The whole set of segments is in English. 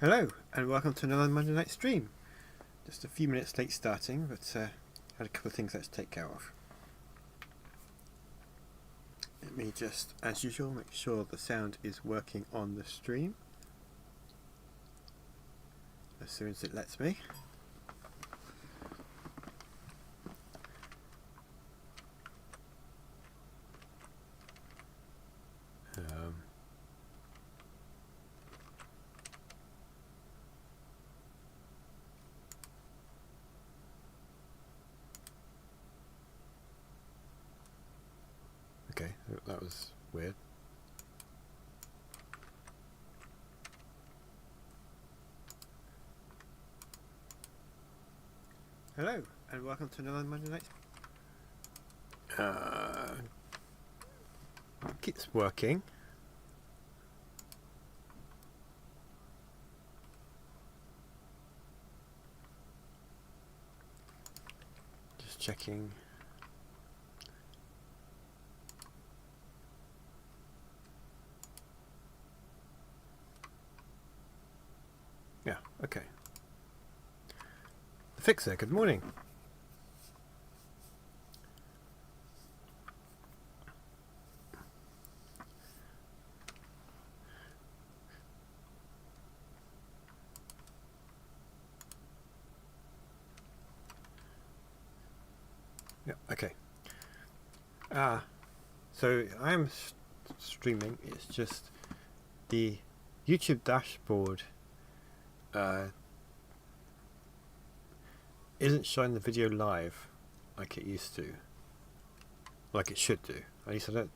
Hello, and welcome to another Monday night stream. Just a few minutes late starting, but had a couple of things I had to take care of. Let me just, as usual, make sure the sound is working on the stream as soon as it lets me. Okay, that was weird. Hello, and welcome to another Monday night. It's working. Just checking. Yeah, okay. The Fixer, good morning. Yeah, okay. So I am streaming. It's just the YouTube dashboard isn't showing the video live like it used to, like it should do. At least I'm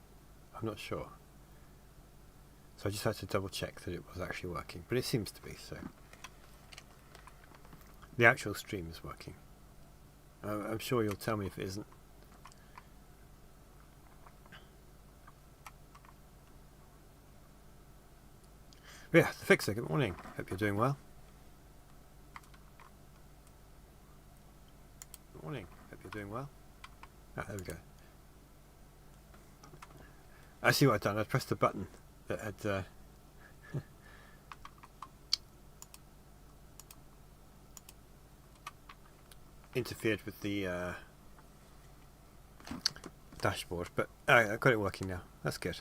not sure. So I just had to double check that it was actually working, but it seems to be. So the actual stream is working. I'm sure you'll tell me if it isn't. But yeah, the Fixer, good morning. Hope you're doing well. Good morning. Hope you're doing well. Ah, there we go. I see what I've done. I pressed the button that had interfered with the dashboard, but I've got it working now. That's good.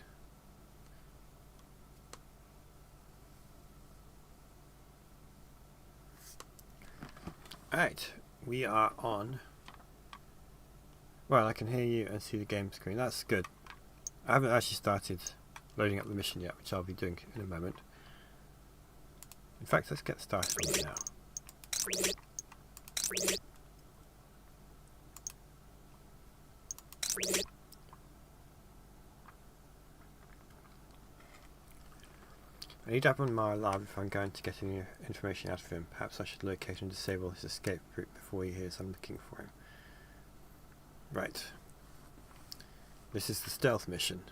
Alright, we are on. Well, I can hear you and see the game screen. That's good. I haven't actually started loading up the mission yet, which I'll be doing in a moment. In fact, let's get started on it now. I need Admiral Mara alive if I'm going to get any information out of him. Perhaps I should locate and disable his escape route before he hears I'm looking for him. Right. This is the stealth mission.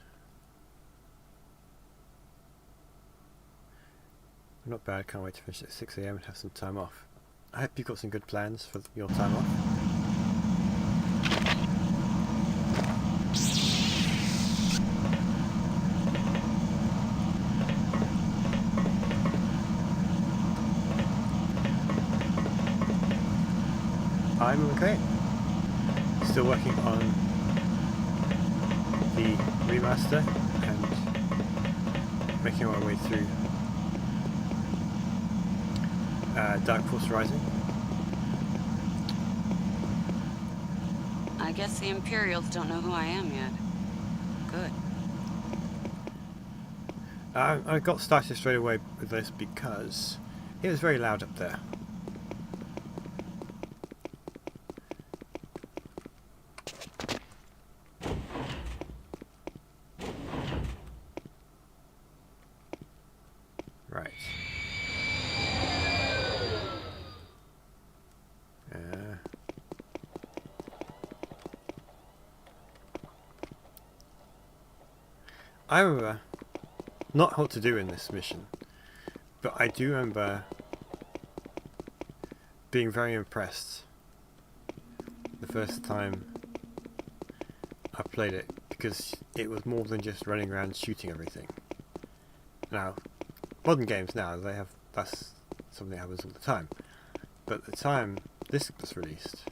Not bad, can't wait to finish at 6 AM and have some time off. I hope you've got some good plans for your time off. I'm okay. Still working on the remaster and making our way through Dark Forces Rising. I guess the Imperials don't know who I am yet. Good. I got started straight away with this because it was very loud up there. Right. I remember not what to do in this mission, but I do remember being very impressed the first time I played it, because it was more than just running around shooting everything. Now, modern games now, they have something that happens all the time. But at the time this was released,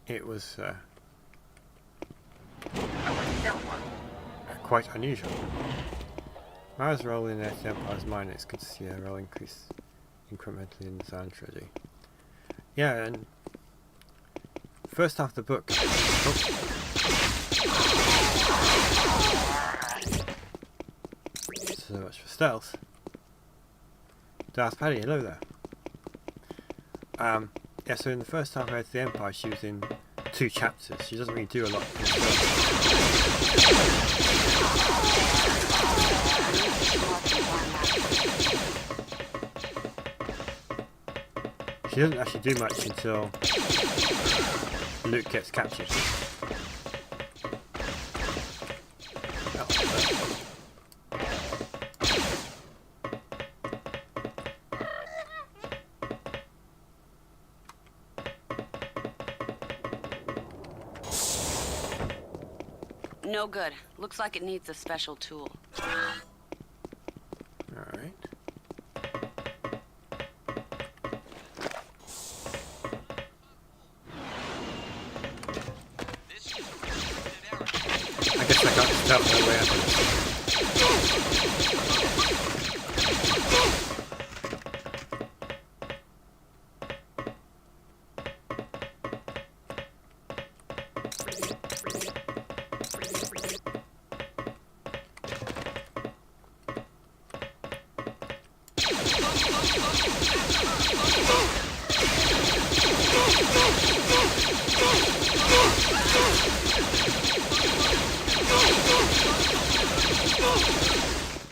it was quite unusual. Mara's role in the Empire's mind, it's good to see her role increase incrementally in the Zion trilogy. Yeah, and first half of the book. Oh. So much for stealth. Darth Paddy, hello there. Yeah, so in the first half of the Empire, she was in 2 chapters. She doesn't really do a lot. She doesn't actually do much until Luke gets captured. No good. Looks like it needs a special tool. Alright. I guess I got stuff all the way up.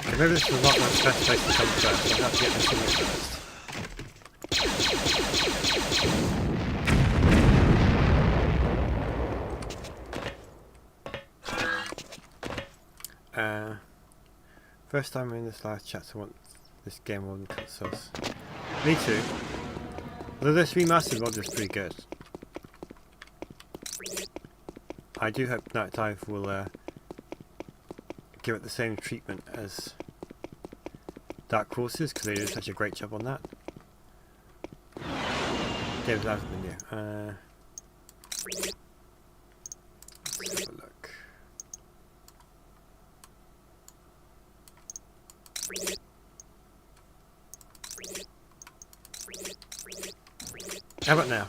Okay, maybe this is not the best place to come first. I'll have to get this thing first. First time in this last chapter, I want this game on consoles. Me too. Although this remastered mod is pretty good. I do hope Night Dive will give it the same treatment as Dark Forces, because they did such a great job on that. David Live menu. Let's have a look. How about now?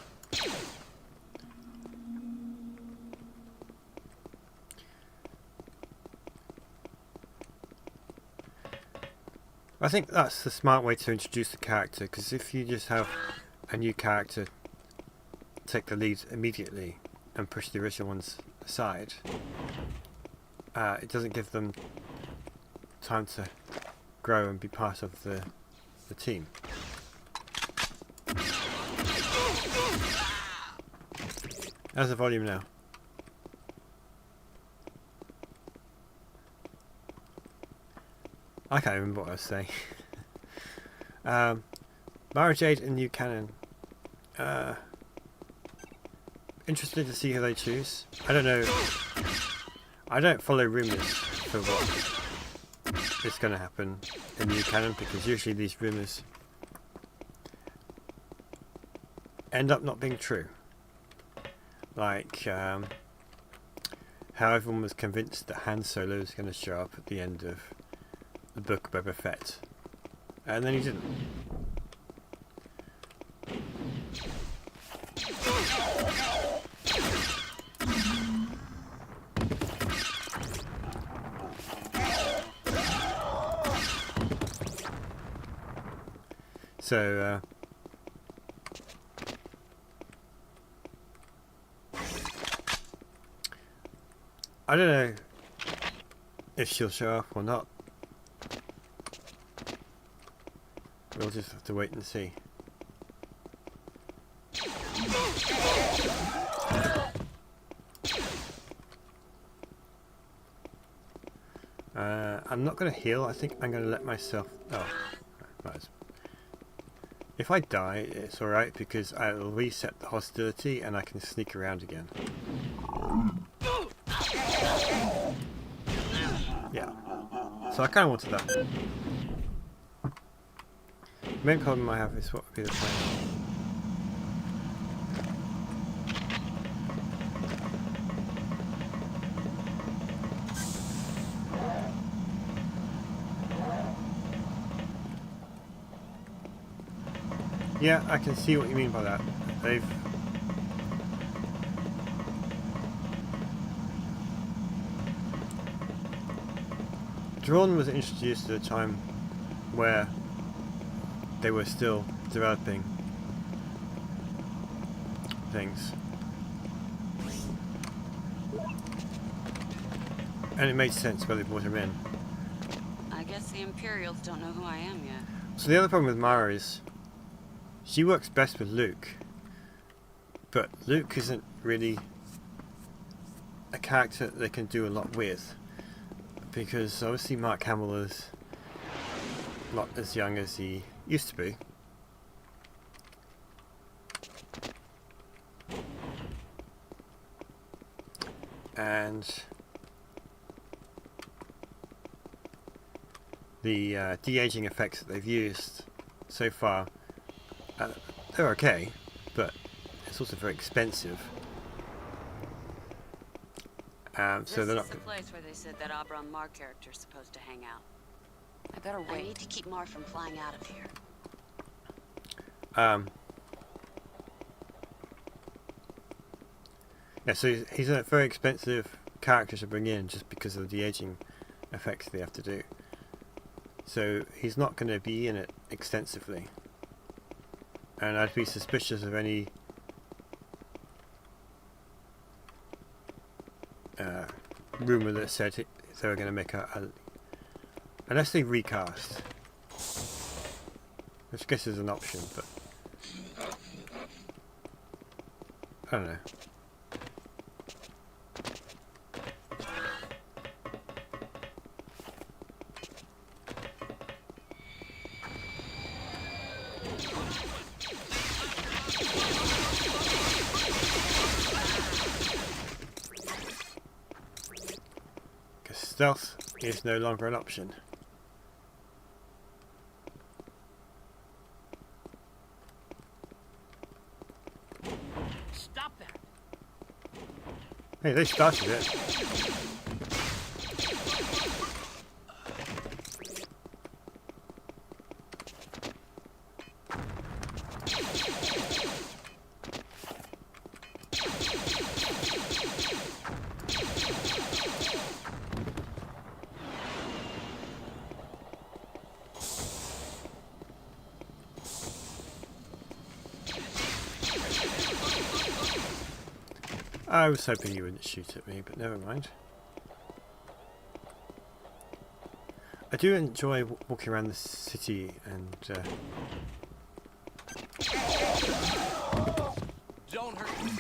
I think that's the smart way to introduce the character, because if you just have a new character take the lead immediately and push the original ones aside, it doesn't give them time to grow and be part of the team. How's the volume now? I can't remember what I was saying. Mara Jade and new canon. Interested to see who they choose. I don't know. I don't follow rumours for what is going to happen in new canon, because usually these rumours end up not being true. Like how everyone was convinced that Han Solo was going to show up at the end of the book of Boba Fett, and then he didn't. So I don't know if she'll show up or not. We'll just have to wait and see. I'm not going to heal. I think I'm going to let myself... Oh, right. If I die, it's alright, because I'll reset the hostility and I can sneak around again. Yeah. So I kind of wanted that. The main problem I have is what would be the plan. Yeah, I can see what you mean by that. They've... Drawn was introduced at a time where they were still developing things. And it made sense why they brought him in. I guess the Imperials don't know who I am yet. So the other problem with Mara is she works best with Luke, but Luke isn't really a character that they can do a lot with, because obviously Mark Hamill is not as young as he used to be. And the de-aging effects that they've used so far, they're okay, but it's also very expensive. So they're not. This is the place where they said that Abram Mar character's supposed to hang out. I better wait. I need to keep Mar from flying out of here. Yeah, so he's a very expensive character to bring in just because of the de-aging effects they have to do. So he's not going to be in it extensively. And I'd be suspicious of any rumour that said they were going to make unless they recast, which I guess is an option, but I don't know. Stealth is no longer an option. Stop that! Hey, they started it. I was hoping you wouldn't shoot at me, but never mind. I do enjoy walking around the city and Don't hurt me.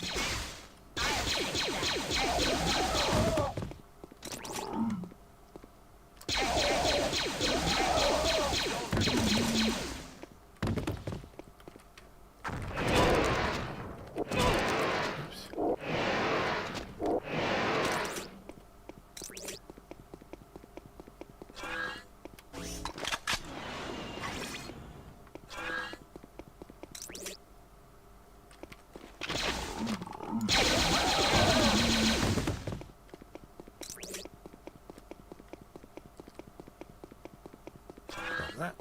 that.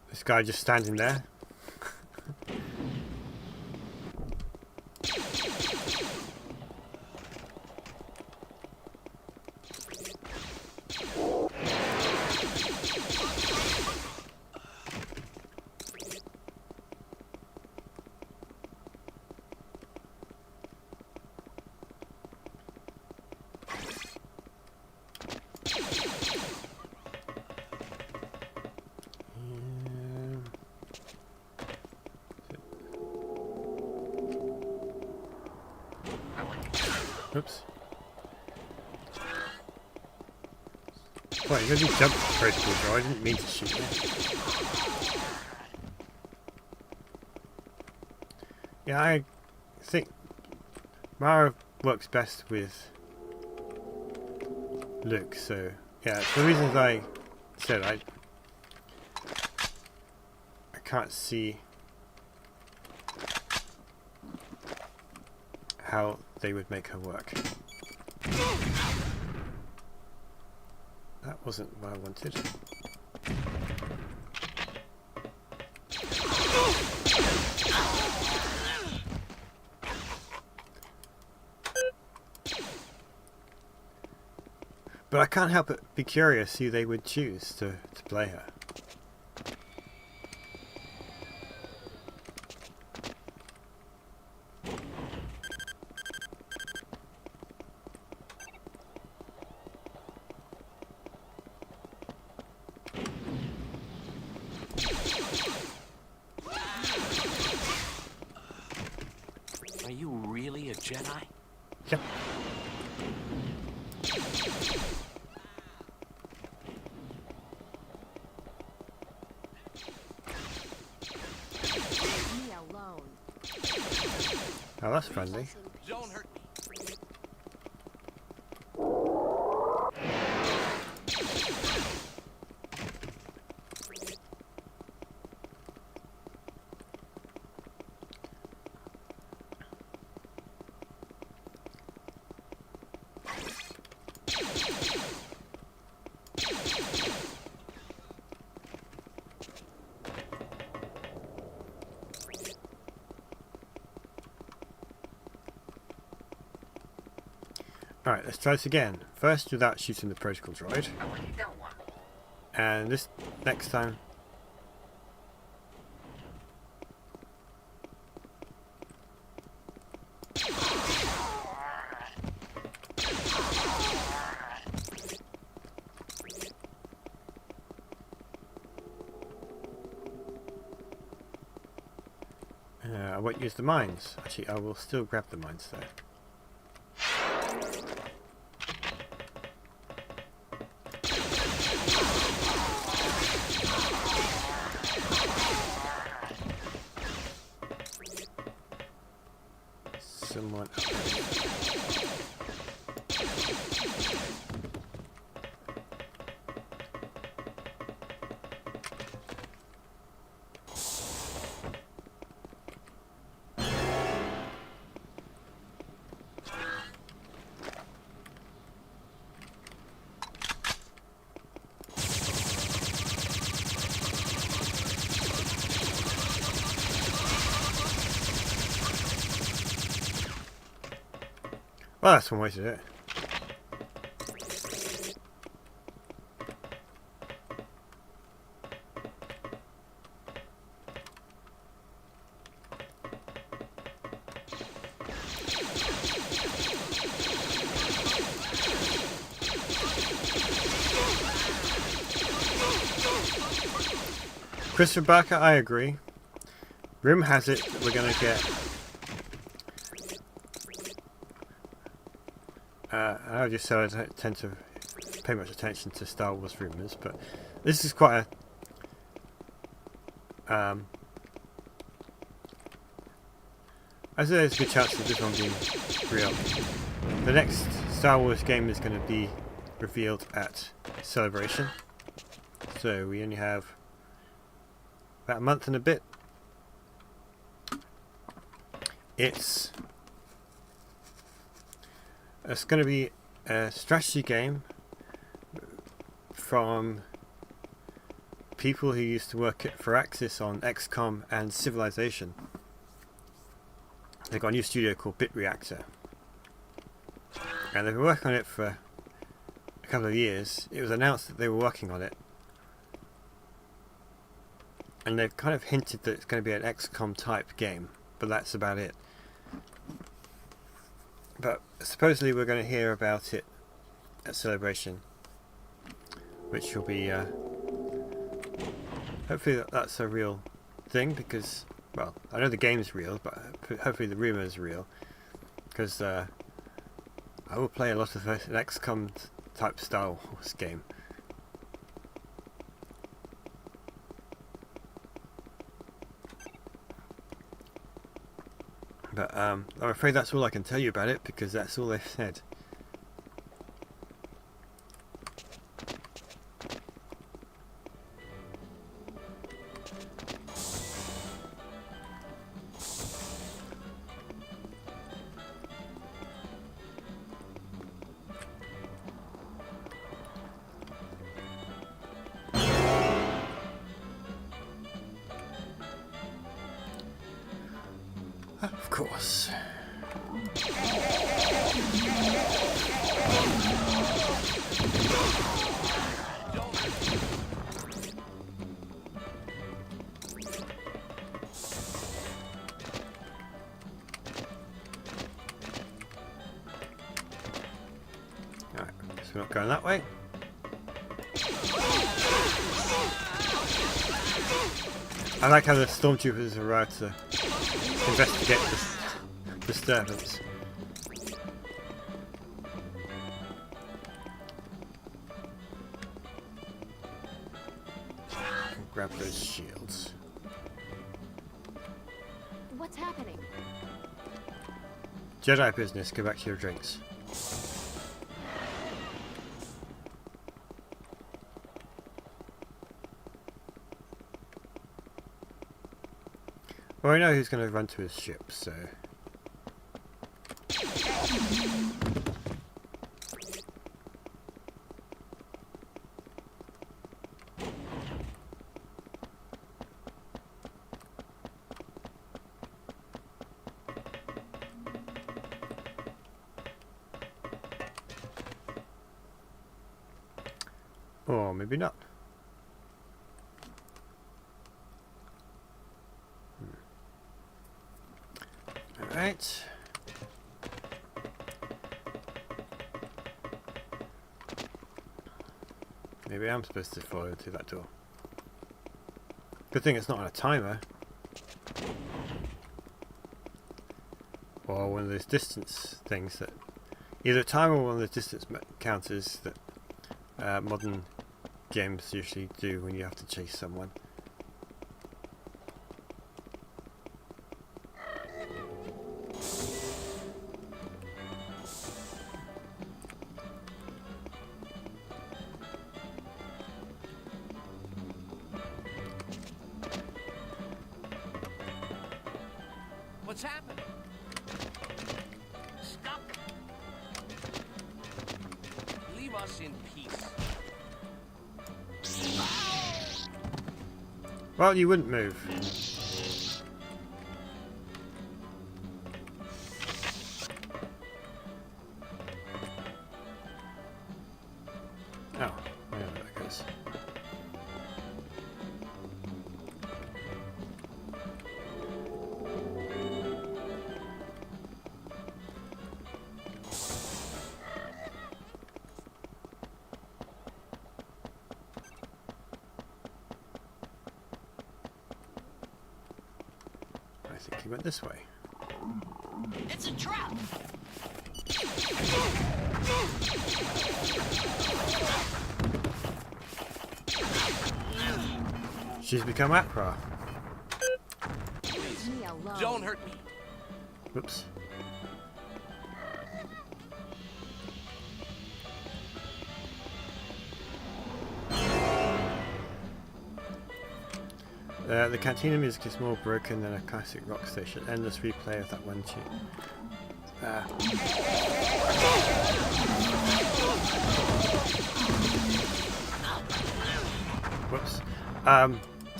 This guy just standing there. Oops. Wait, you jumped the protocol, bro. I didn't mean to shoot you. Yeah, I think Mara works best with Luke, so yeah, for the reasons I said, I can't see how they would make her work. That wasn't what I wanted. But I can't help but be curious who they would choose to play her. Are you really a Jedi? Yep. Oh, that's friendly. Don't hurt me. Alright, let's try this again. First without shooting the protocol droid. And this next time. I won't use the mines. Actually, I will still grab the mines though. Someone up there. Well, that's one way to do it. Christopher Barker, I agree. Room has it that we're going to get... I just said I don't tend to pay much attention to Star Wars rumours, but this is quite a... I say there's a good chance of this one being real. The next Star Wars game is going to be revealed at Celebration, so we only have about a month and a bit. It's going to be a strategy game from people who used to work at Firaxis on XCOM and Civilization. They've got a new studio called Bit Reactor, and they've been working on it for a couple of years. It was announced that they were working on it, and they've kind of hinted that it's going to be an XCOM type game, but that's about it. But supposedly we're going to hear about it at Celebration, which will be hopefully that's a real thing, because, well, I know the game's real, but hopefully the rumour is real, because I will play a lot of an XCOM type Star Wars game. But I'm afraid that's all I can tell you about it, because that's all they've said. Of course. Alright, so we're not going that way. I like how the Stormtroopers arrived to investigate this disturbance. Grab those shields. What's happening? Jedi business, go back to your drinks. Well, I know who's going to run to his ship, so... Or maybe not. Alright. Maybe I'm supposed to follow through that door. Good thing it's not on a timer. Or one of those distance things that... Either a timer or one of those distance counters that modern games usually do when you have to chase someone. What's happening? Stop! Leave us in peace. Well, you wouldn't move. Oh, I know where that goes. I think he went this way. It's a trap! She's become Akra. Leave me alone. Don't hurt me. Whoops. The cantina music is more broken than a classic rock station. Endless replay of that one tune. Whoops.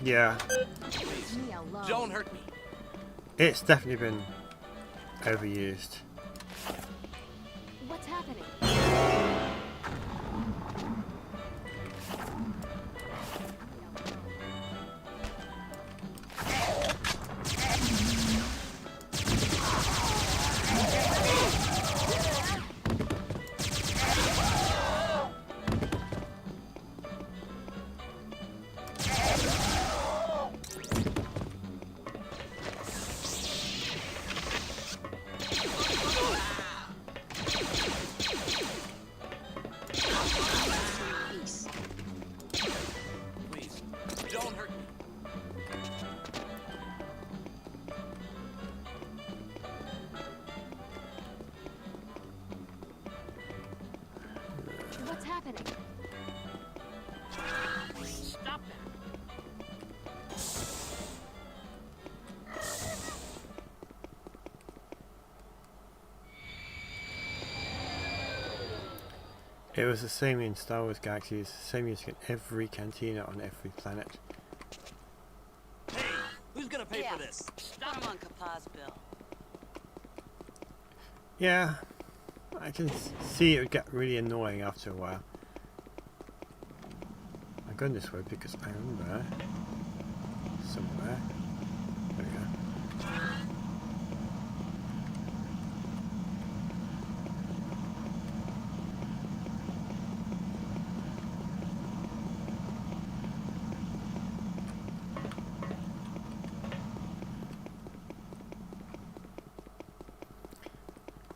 Yeah. Leave me alone. Don't hurt me. It's definitely been overused. What's happening? It was the same in Star Wars Galaxies, the same music in every cantina on every planet. Hey, who's gonna pay for this? Put him on Kapaz's bill. Yeah, I can see it would get really annoying after a while. I'm going this way because I remember somewhere. There we go.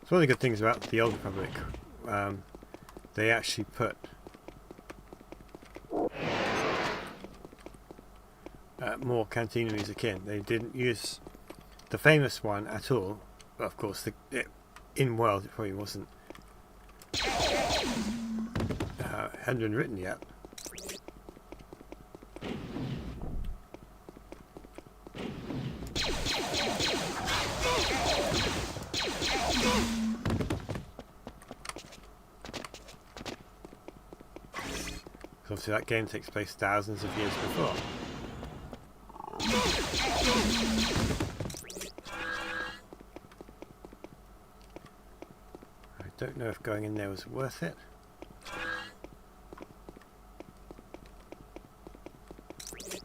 It's one of the good things about the Old Republic. They actually put more cantina music in. They didn't use the famous one at all, but of course in world it probably wasn't hadn't been written yet. Obviously that game takes place thousands of years before. I don't know if going in there was worth it.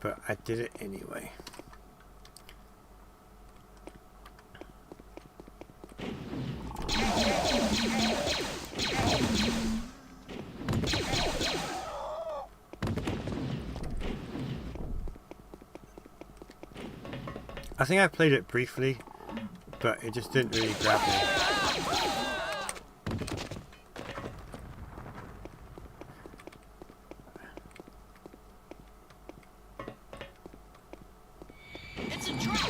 But I did it anyway. I think I played it briefly, but it just didn't really grab me. It's a trap!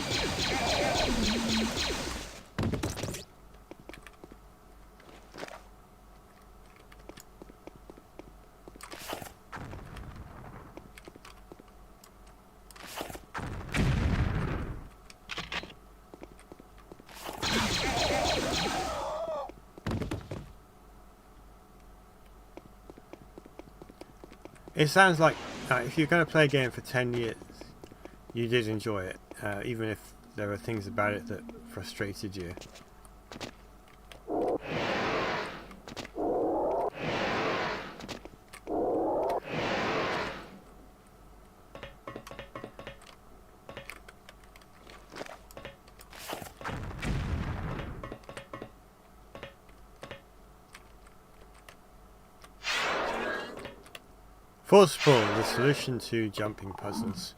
It sounds like if you're going to play a game for 10 years, you did enjoy it, even if there were things about it that frustrated you. Force Ball, the solution to jumping puzzles.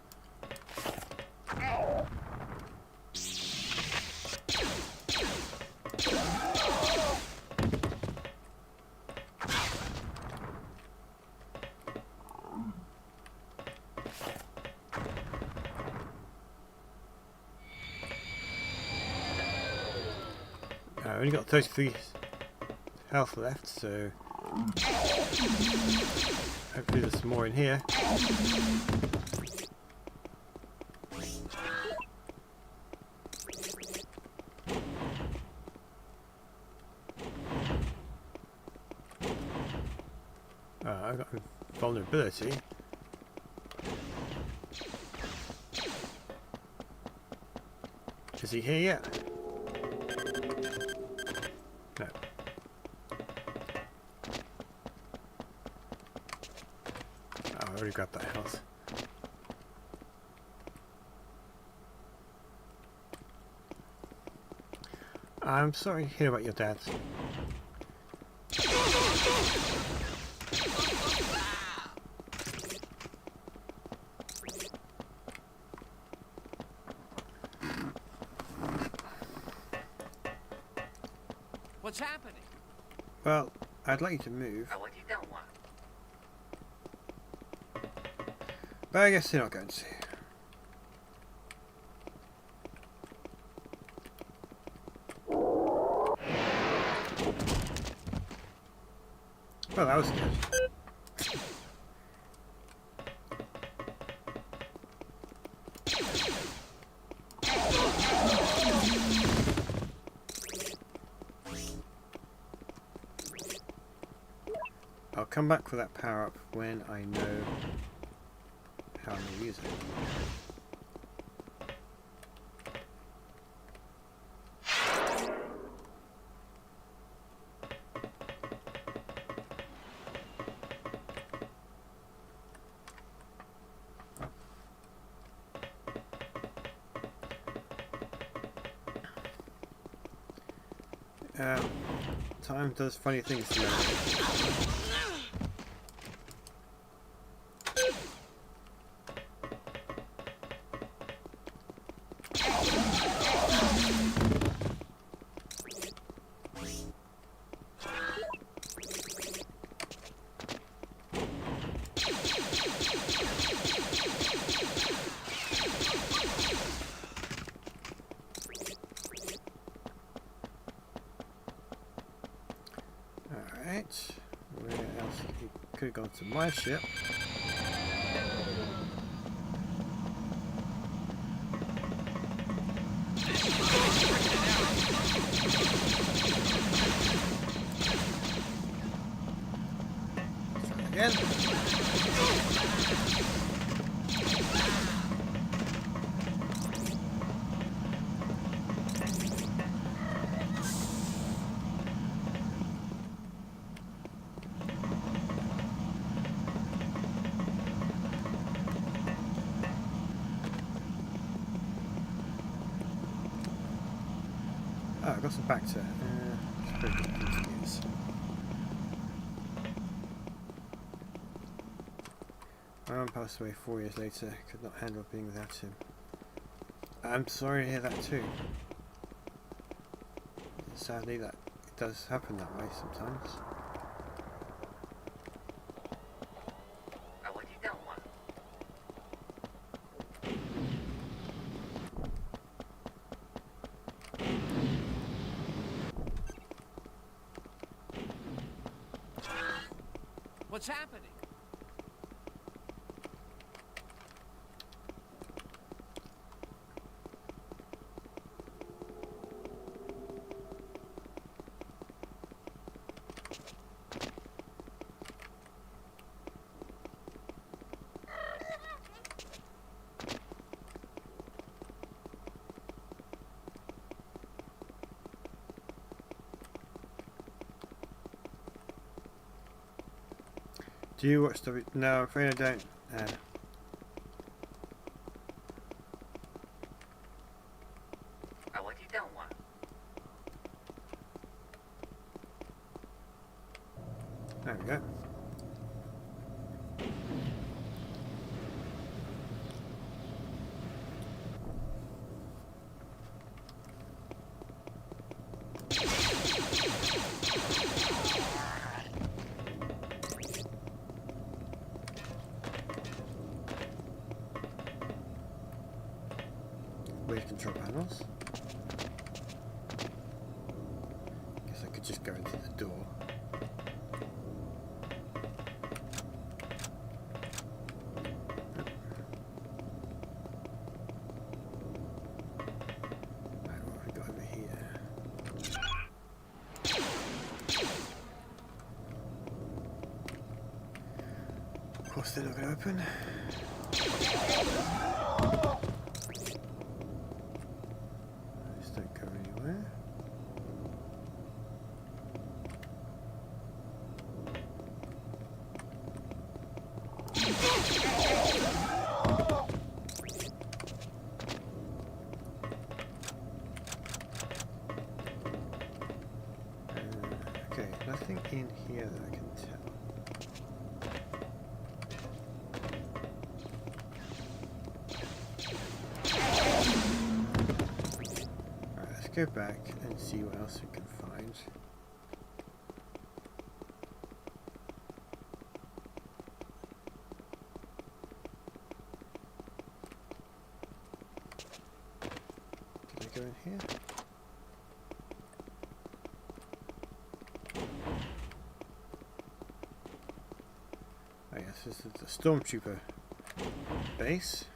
I only got 33 health left, so hopefully there's some more in here. I've got vulnerability. Is he here yet? No. Oh, I already grabbed that health. I'm sorry to hear about your dad. What's happening? Well, I'd like you to move. What you don't want? But I guess you're not going to. Well, that was good. I'll come back for that power up when I know how I'm going to use it. Time does funny things to me. Alright, where else? He could have gone to my ship. Try again. Oh, I got some back to it's pretty good thing to use. My mum passed away 4 years later, could not handle being without him. I'm sorry to hear that too. Sadly, that it does happen that way sometimes. What's happening? Do you watch the... No, I'm afraid I don't. There we go. Weird control panels. Guess I could just go into the door. Right, what have we got over here? Of course they're not going to open. Don't go anywhere. Okay, nothing in here that I can tell. Go back and see what else we can find. Did I go in here? Oh yes, this is the Stormtrooper base.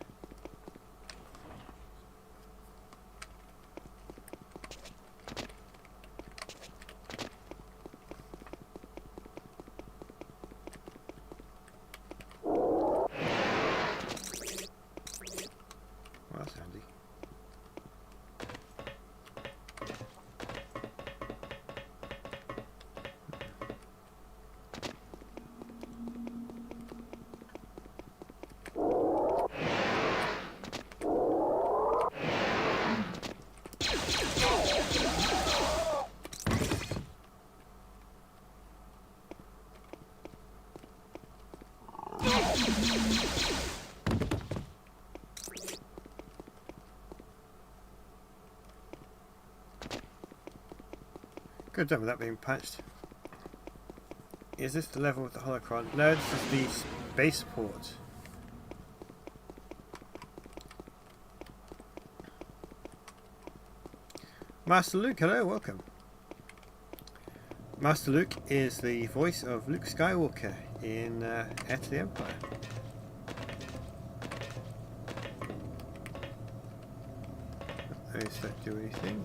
Good job with that being patched. Is this the level with the holocron? No, this is the spaceport. Master Luke, hello, welcome. Master Luke is the voice of Luke Skywalker in Heir to the Empire. Does that do anything?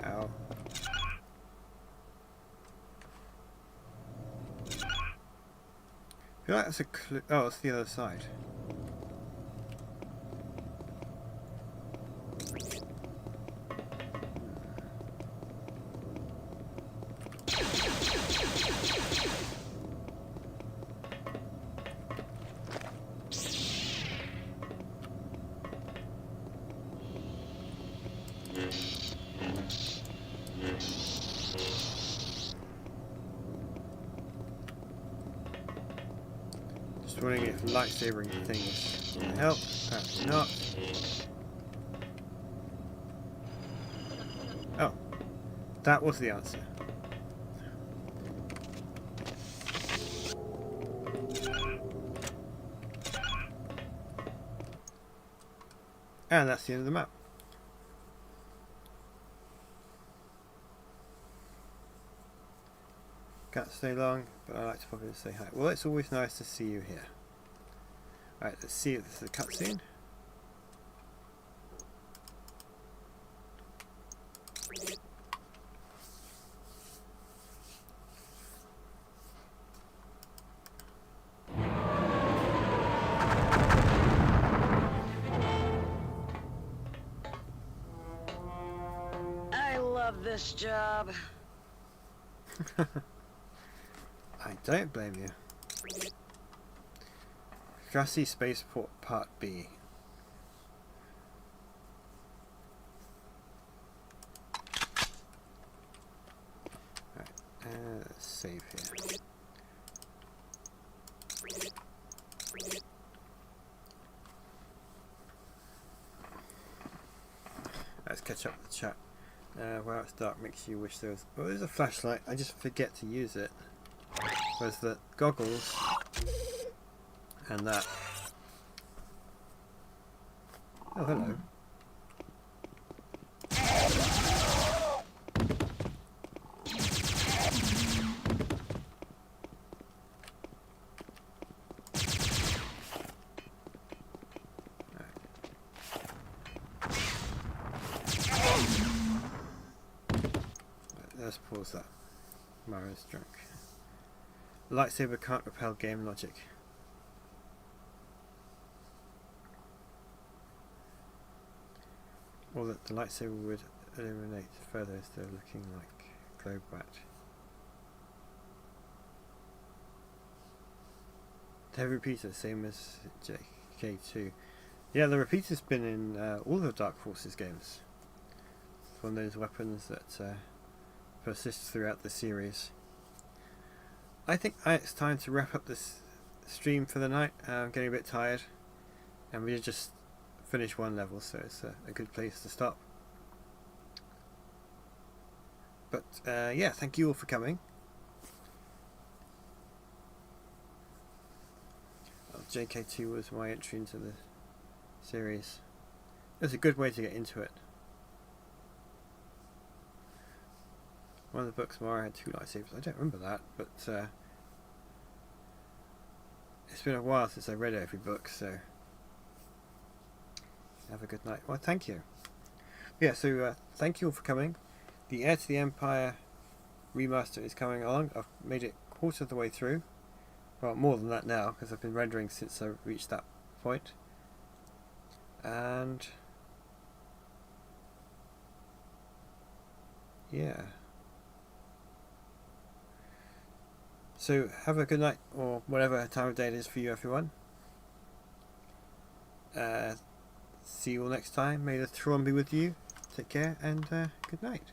Ow. I feel like that's a clue. Oh, it's the other side. Just wondering if lightsabering things can help, perhaps not. Oh, that was the answer. And that's the end of the map. Can't stay long, but I like to pop in and say hi. Well, it's always nice to see you here. Alright, let's see if this is a cutscene. I love this job. I don't blame you. Grassy Spaceport Part B. Right, let's save here. Let's catch up with the chat. Wow, it's dark makes you wish there was... Well, there's a flashlight, I just forget to use it. Whereas the goggles and that. Oh, hello. Let's pause that. Mara's drunk. Lightsaber can't repel game logic. Or that the lightsaber would illuminate further instead of looking like a globe bat. The heavy repeater, same as JK2. Yeah, the repeater's been in all the Dark Forces games. It's one of those weapons that persists throughout the series. I think it's time to wrap up this stream for the night. I'm getting a bit tired, and we just finished one level, so it's a good place to stop. But yeah, thank you all for coming. Well, JK2 was my entry into the series. It was a good way to get into it. One of the books, Mara had 2 lightsabers. I don't remember that, but it's been a while since I read every book, so have a good night. Well, thank you. Yeah, so thank you all for coming. The Heir to the Empire remaster is coming along. I've made it quarter of the way through. Well, more than that now, because I've been rendering since I reached that point. And yeah. So have a good night, or whatever time of day it is for you, everyone. See you all next time. May the Tron be with you. Take care, and good night.